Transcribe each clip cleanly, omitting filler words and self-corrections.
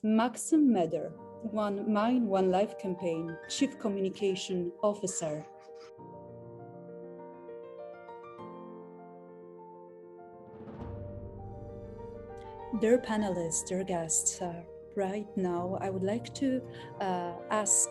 Maxim Meder, One Mine, One Life campaign, Chief Communication Officer. Dear panelists, dear guests, right now I would like to ask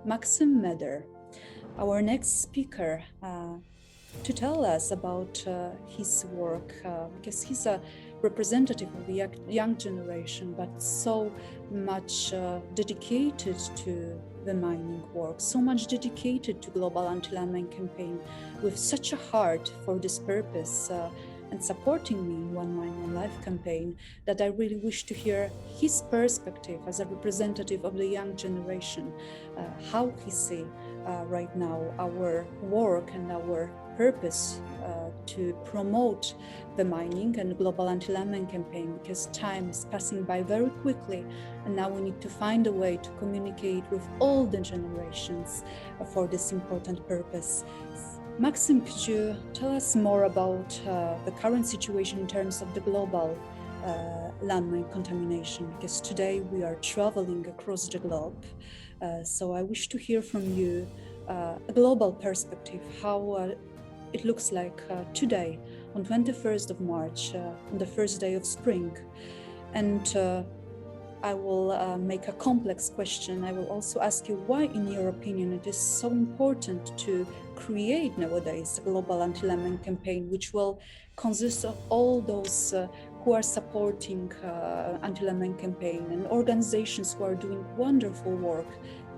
Maxim Meder, our next speaker, to tell us about his work, because he's a representative of the young generation, but so much dedicated to the mining work, so much dedicated to global anti-landmine campaign, with such a heart for this purpose, and supporting me in One Mine, One Life campaign, that I really wish to hear his perspective as a representative of the young generation, how he sees right now our work and our purpose to promote the mining and global anti-landmine campaign, because time is passing by very quickly, and now we need to find a way to communicate with all the generations for this important purpose. Maxim, could you tell us more about the current situation in terms of the global landmine contamination? Because today we are traveling across the globe, so I wish to hear from you a global perspective, how it looks like today on 21st of March, on the first day of spring. And I will make a complex question. I will also ask you why, in your opinion, it is so important to create nowadays a global anti-landmine campaign, which will consist of all those who are supporting anti-landmine campaign and organizations who are doing wonderful work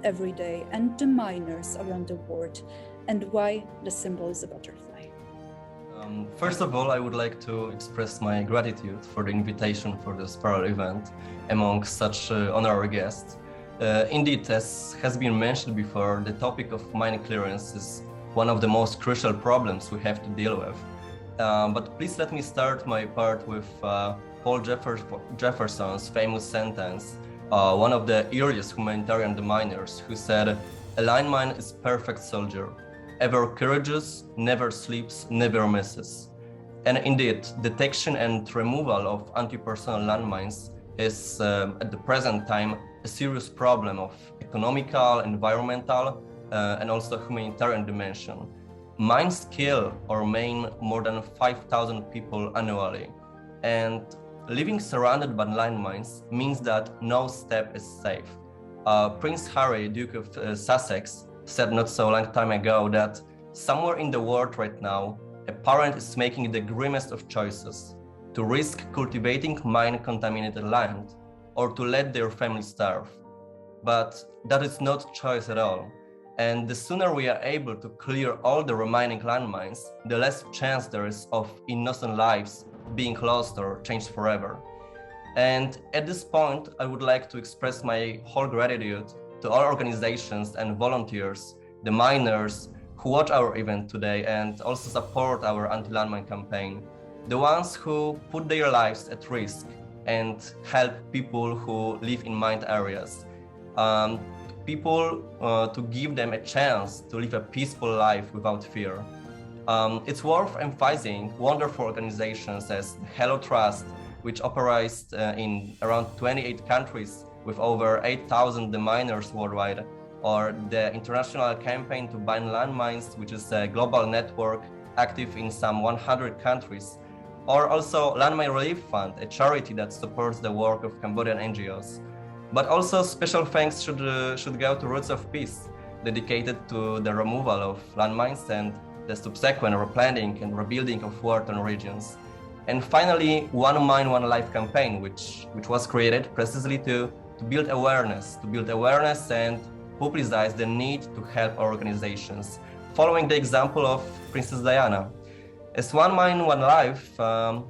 every day, and the miners around the world, and why the symbol is a butterfly. First of all, I would like to express my gratitude for the invitation for this parallel event among such honorary guests. Indeed, as has been mentioned before, the topic of mine clearance is one of the most crucial problems we have to deal with. But please let me start my part with Paul Jefferson's famous sentence, one of the earliest humanitarian miners, who said, "A landmine is perfect soldier, ever courageous, never sleeps, never misses." And indeed, detection and removal of anti-personnel landmines is at the present time a serious problem of economical, environmental, and also humanitarian dimension. Mines kill or maim more than 5,000 people annually, and living surrounded by landmines means that no step is safe. Prince Harry, Duke of Sussex, said not so long time ago that somewhere in the world right now, a parent is making the grimmest of choices: to risk cultivating mine-contaminated land or to let their family starve. But that is not choice at all. And the sooner we are able to clear all the remaining landmines, the less chance there is of innocent lives being lost or changed forever. And at this point, I would like to express my whole gratitude to all organizations and volunteers, the miners who watch our event today and also support our anti-landmine campaign, the ones who put their lives at risk and help people who live in mined areas, people to give them a chance to live a peaceful life without fear. It's worth emphasizing wonderful organizations as Hello Trust, which operates in around 28 countries with over 8,000 miners worldwide, or the International Campaign to Ban Landmines, which is a global network active in some 100 countries, or also Landmine Relief Fund, a charity that supports the work of Cambodian NGOs. But also special thanks should go to Roots of Peace, dedicated to the removal of landmines and the subsequent replanting and rebuilding of war-torn regions. And finally, One Mine, One Life campaign, which was created precisely to build awareness and publicize the need to help our organizations, following the example of Princess Diana. As One Mine, One Life,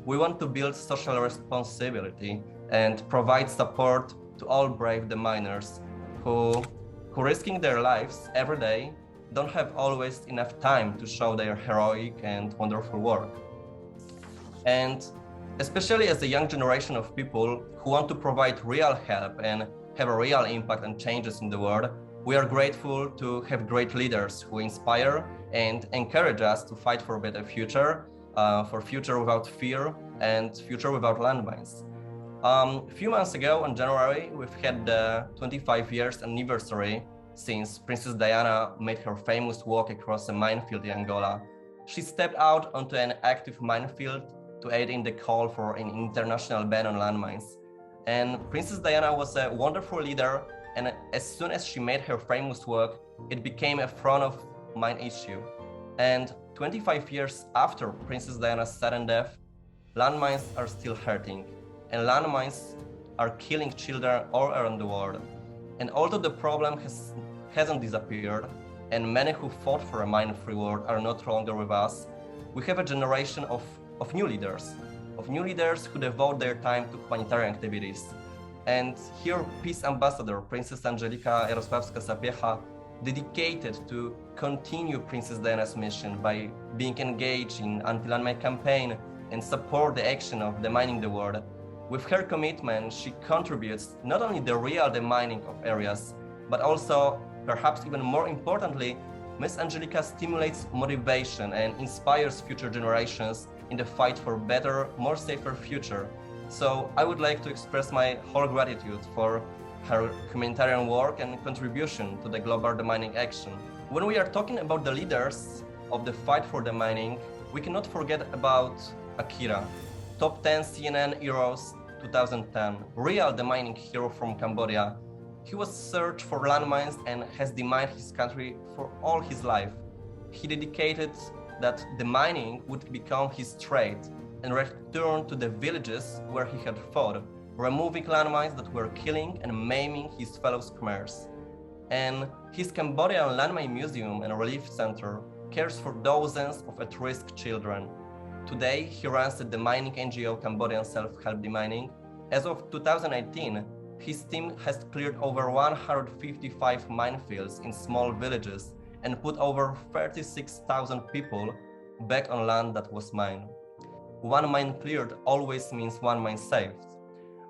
we want to build social responsibility and provide support to all brave miners who risking their lives every day don't have always enough time to show their heroic and wonderful work. And especially as a young generation of people who want to provide real help and have a real impact and changes in the world, we are grateful to have great leaders who inspire and encourage us to fight for a better future, for future without fear and future without landmines. A few months ago, in January, we've had the 25 years anniversary since Princess Diana made her famous walk across a minefield in Angola. She stepped out onto an active minefield to aid in the call for an international ban on landmines. And Princess Diana was a wonderful leader, and as soon as she made her famous walk, it became a front of mind issue. And 25 years after Princess Diana's sudden death, landmines are still hurting, and landmines are killing children all around the world. And although the problem hasn't disappeared, and many who fought for a mine-free world are not longer with us, we have a generation of new leaders who devote their time to humanitarian activities. And here, Peace Ambassador Princess Angelika Jarosławska-Sapiecha dedicated to continue Princess Diana's mission by being engaged in anti-landmine campaign and support the action of demining the world. With her commitment, she contributes not only the real demining of areas, but also, perhaps even more importantly, Miss Angelika stimulates motivation and inspires future generations in the fight for better, more safer future. So I would like to express my whole gratitude for her humanitarian work and contribution to the global demining action. When we are talking about the leaders of the fight for demining, we cannot forget about Akira, top 10 CNN Heroes 2010, real demining hero from Cambodia. He was searched for landmines and has demined his country for all his life. He dedicated that demining would become his trade and returned to the villages where he had fought, removing landmines that were killing and maiming his fellow Khmers. And his Cambodian Landmine Museum and Relief Center cares for dozens of at-risk children. Today, he runs the demining NGO Cambodian Self-Help Demining. As of 2018, his team has cleared over 155 minefields in small villages and put over 36,000 people back on land that was mined. One mine cleared always means one mine saved.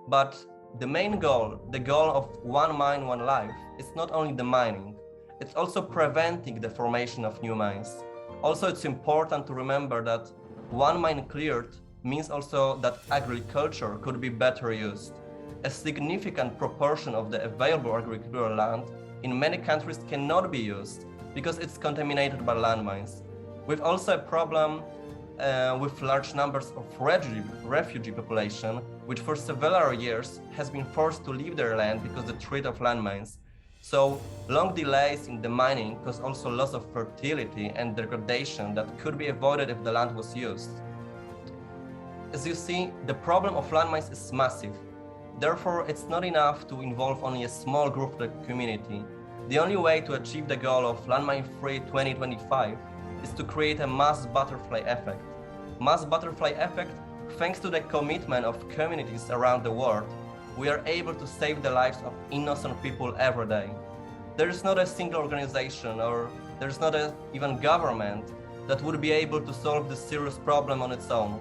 But the main goal, the goal of one mine, one life, is not only the mining, it's also preventing the formation of new mines. Also, it's important to remember that one mine cleared means also that agriculture could be better used. A significant proportion of the available agricultural land in many countries cannot be used because it's contaminated by landmines. We've also a problem with large numbers of refugee population, which for several years has been forced to leave their land because of the threat of landmines. So long delays in the mining cause also loss of fertility and degradation that could be avoided if the land was used. As you see, the problem of landmines is massive. Therefore, it's not enough to involve only a small group of the community. The only way to achieve the goal of landmine-free 2025 is to create a mass butterfly effect. Mass butterfly effect, thanks to the commitment of communities around the world, we are able to save the lives of innocent people every day. There is not a single organization or there is not even government that would be able to solve this serious problem on its own.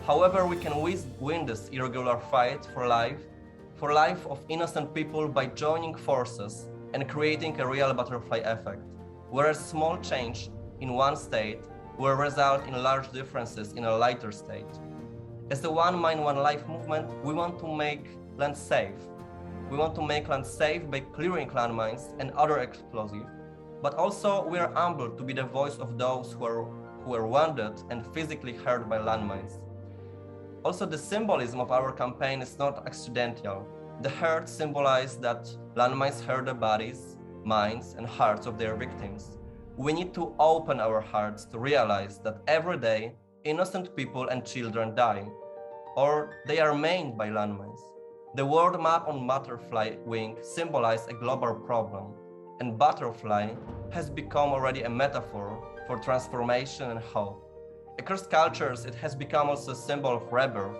However, we can win this irregular fight for life of innocent people by joining forces and creating a real butterfly effect, where a small change in one state will result in large differences in a lighter state. As the One Mine, One Life movement, we want to make land safe. We want to make land safe by clearing landmines and other explosives, but also we are humbled to be the voice of those who are wounded and physically hurt by landmines. Also, the symbolism of our campaign is not accidental. The heart symbolizes that landmines hurt the bodies, minds, and hearts of their victims. We need to open our hearts to realize that every day, innocent people and children die, or they are maimed by landmines. The world map on butterfly wing symbolizes a global problem, and butterfly has become already a metaphor for transformation and hope. Across cultures, it has become also a symbol of rebirth.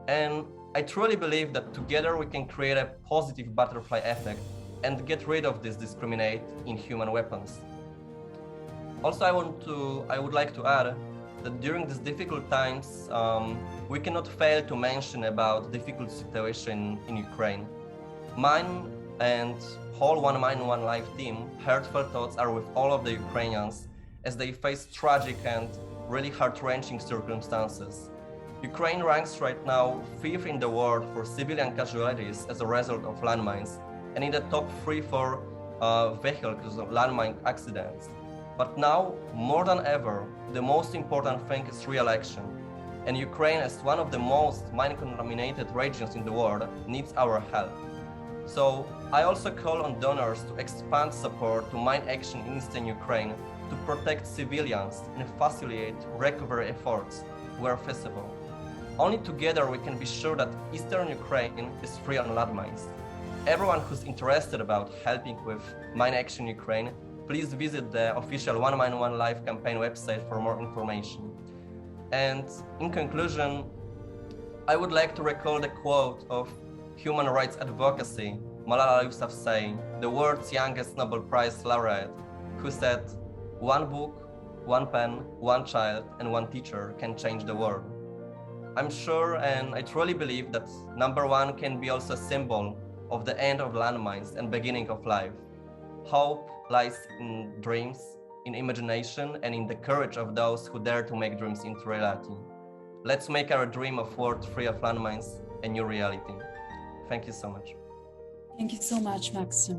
And I truly believe that together we can create a positive butterfly effect and get rid of this discriminate inhuman weapons. Also, I would like to add that during these difficult times, we cannot fail to mention about difficult situation in Ukraine. Mine and whole One Mine, One Life team, heartfelt thoughts are with all of the Ukrainians as they face tragic and really heart-wrenching circumstances. Ukraine ranks right now 5th in the world for civilian casualties as a result of landmines, and in the top 3 for vehicle landmine accidents. But now, more than ever, the most important thing is real action. And Ukraine, as one of the most mine-contaminated regions in the world, needs our help. So I also call on donors to expand support to mine action in Eastern Ukraine to protect civilians and facilitate recovery efforts where feasible. Only together we can be sure that Eastern Ukraine is free on landmines. Everyone who's interested about helping with Mine Action Ukraine, please visit the official One Mine One Life campaign website for more information. And in conclusion, I would like to recall the quote of human rights advocacy Malala Yousafzai, the world's youngest Nobel Prize laureate, who said, "One book, one pen, one child, and one teacher can change the world." I'm sure and I truly believe that number one can be also a symbol of the end of landmines and beginning of life. Hope lies in dreams, in imagination, and in the courage of those who dare to make dreams into reality. Let's make our dream of world free of landmines a new reality. Thank you so much. Thank you so much, Maxim.